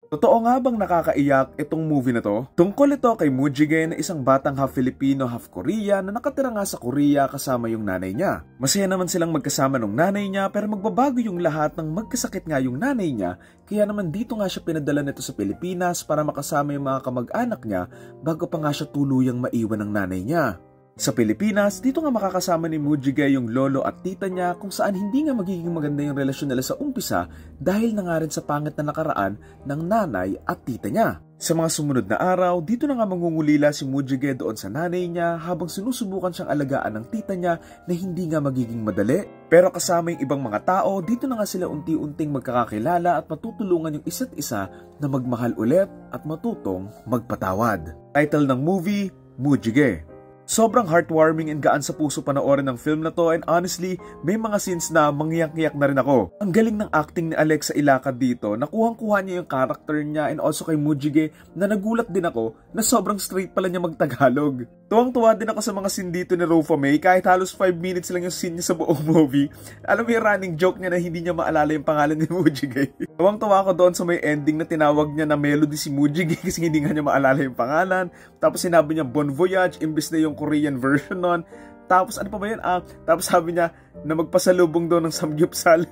Totoo nga bang nakakaiyak itong movie na to? Tungkol ito kay Mujige na isang batang half Filipino, half Korean na nakatira nga sa Korea kasama yung nanay niya. Masaya naman silang magkasama ng nanay niya pero magbabago yung lahat ng magkasakit nga yung nanay niya, kaya naman dito nga siya pinadala nito sa Pilipinas para makasama yung mga kamag-anak niya bago pa nga siya tuluyang maiwan ng nanay niya. Sa Pilipinas, dito nga makakasama ni Mujige yung lolo at tita niya kung saan hindi nga magiging maganda yung relasyon nila sa umpisa dahil na nga rin sa pangit na nakaraan ng nanay at tita niya. Sa mga sumunod na araw, dito na nga mangungulila si Mujige doon sa nanay niya habang sinusubukan siyang alagaan ng tita niya na hindi nga magiging madali. Pero kasama yung ibang mga tao, dito na nga sila unti-unting magkakakilala at matutulungan yung isa't isa na magmahal ulit at matutong magpatawad. Title ng movie, Mujige. Sobrang heartwarming and gaan sa puso panoorin ng film na to, and honestly, may mga scenes na mangyak-ngyak na rin ako. Ang galing ng acting ni Alexa Ilacad dito, nakuhang-kuha niya yung character niya and also kay Mujige na nagulat din ako na sobrang straight pala niya mag-Tagalog. Tuwang-tuwa din ako sa mga scene dito ni Rofa May kahit halos 5 minutes lang yung scene niya sa buong movie. Alam mo yung running joke niya na hindi niya maalala yung pangalan ni Mujige. Tuwang-tuwa ako doon sa may ending na tinawag niya na Melody si Mujige kasi hindi nga niya maalala yung pangalan. Tapos sinabi niya Bon Voyage imbes na yung Korean version nun. Tapos ano pa ba yun? Tapos sabi niya na magpasalubong doon ng samgyupsal.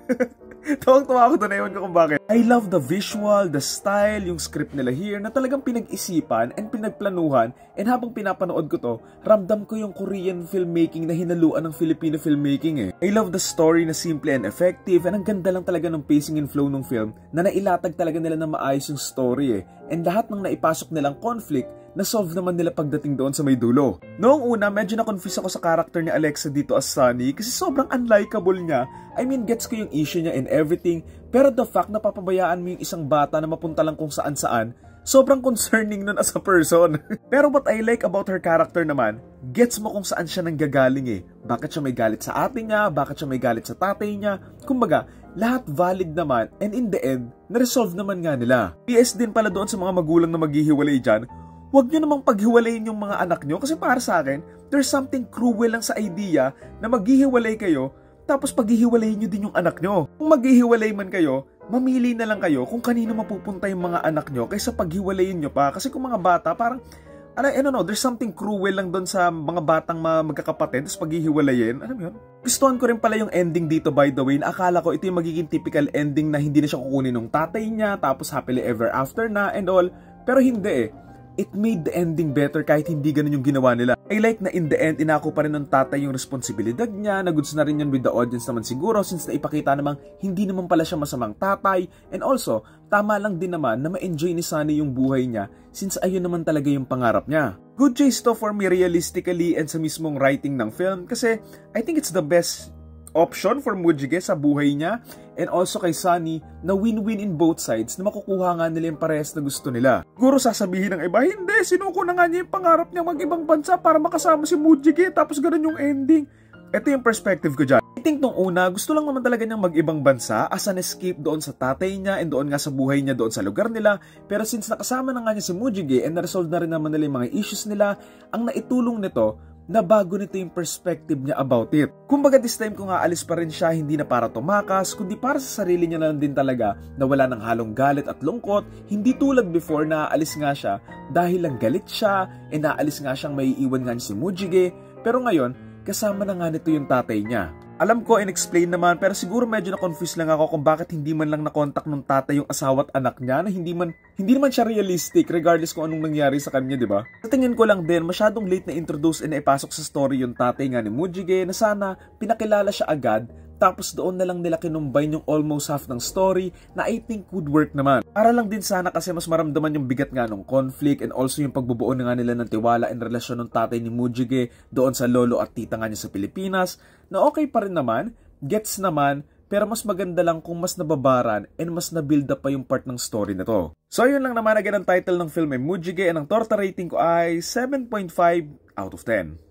Tuwang-tuwa ako doon, ewan ko kung bakit. I love the visual, the style, yung script nila here na talagang pinag-isipan and pinagplanuhan, and habang pinapanood ko to, ramdam ko yung Korean filmmaking na hinaluan ng Filipino filmmaking I love the story na simple and effective, and ang ganda lang talaga ng pacing and flow ng film na nailatag talaga nila na maayos yung story and lahat ng naipasok nilang conflict na-solve naman nila pagdating doon sa may dulo. Noong una, medyo na-confuse ako sa character ni Alexa dito as Sunny kasi sobrang unlikable niya. I mean, gets ko yung issue niya and everything, pero the fact na papabayaan mo yung isang bata na mapunta lang kung saan-saan, sobrang concerning nun as a person. Pero what I like about her character naman, gets mo kung saan siya nanggagaling Bakit siya may galit sa ate niya, bakit siya may galit sa tatay niya. Kumbaga, lahat valid naman, and in the end, na-resolve naman nga nila. PS din pala doon sa mga magulang na maghihiwalay dyan, huwag nyo namang paghiwalayin yung mga anak nyo kasi para sa akin, there's something cruel lang sa idea na maghihiwalay kayo tapos paghihiwalayin nyo din yung anak nyo. Kung maghihiwalay man kayo, mamili na lang kayo kung kanino mapupunta yung mga anak nyo kaysa paghiwalayin nyo pa. Kasi kung mga bata, parang, I don't know, there's something cruel lang doon sa mga batang magkakapatid tapos paghihiwalayin. Alam mo yun? Gustuhan ko rin pala yung ending dito, by the way. Akala ko ito yung magiging typical ending na hindi na siya kukunin ng tatay niya tapos happily ever after na and all. Pero hindi It made the ending better kahit hindi ganun yung ginawa nila. I like na in the end, inako pa rin ng tatay yung responsibilidad niya, naguds na rin yun with the audience naman siguro since naipakita namang hindi naman pala siya masamang tatay, and also, tama lang din naman na ma-enjoy ni Sunny yung buhay niya since ayun naman talaga yung pangarap niya. Good choice to for me realistically and sa mismong writing ng film kasi I think it's the best option for Mujige sa buhay niya and also kay Sunny na win-win in both sides na makukuha nga nila yung parehas na gusto nila. Siguro sasabihin ng iba, hindi, sinuko na nga niya yung pangarap niya mag-ibang bansa para makasama si Mujige tapos ganun yung ending. Ito yung perspective ko dyan. I think nung una, gusto lang naman talaga niyang mag-ibang bansa as an escape doon sa tatay niya and doon nga sa buhay niya doon sa lugar nila. Pero since nakasama na nga niya si Mujige and na-resolve na rin naman nila yung mga issues nila, ang naitulong nito na bago nito yung perspective niya about it. Kumbaga this time kung aalis pa rin siya, hindi na para tumakas, kundi para sa sarili niya na lang din talaga na wala ng halong galit at lungkot, hindi tulad before na aalis nga siya dahil lang galit siya, and naalis nga siyang maiiwan nga niya si Mujige, pero ngayon, kasama na nga nito yung tatay niya. Alam ko, in-explain naman, pero siguro medyo na-confuse lang ako kung bakit hindi man lang na-contact ng tatay yung asawa at anak niya na hindi naman siya realistic regardless kung anong nangyari sa kanya, di ba? Sa tingin ko lang din, masyadong late na introduce and naipasok sa story yung tatay nga ni Mujige na sana pinakilala siya agad tapos doon na lang nila kinumbine yung almost half ng story na I think would work naman. Para lang din sana kasi mas maramdaman yung bigat nga ng conflict and also yung pagbubuo na nga nila ng tiwala and relasyon ng tatay ni Mujige doon sa lolo at tita nga niya sa Pilipinas na okay pa rin naman, gets naman, pero mas maganda lang kung mas nababaran and mas na-build up pa yung part ng story na to. So yun lang naman again ang title ng film ay Mujige and ang torta rating ko ay 7.5 out of 10.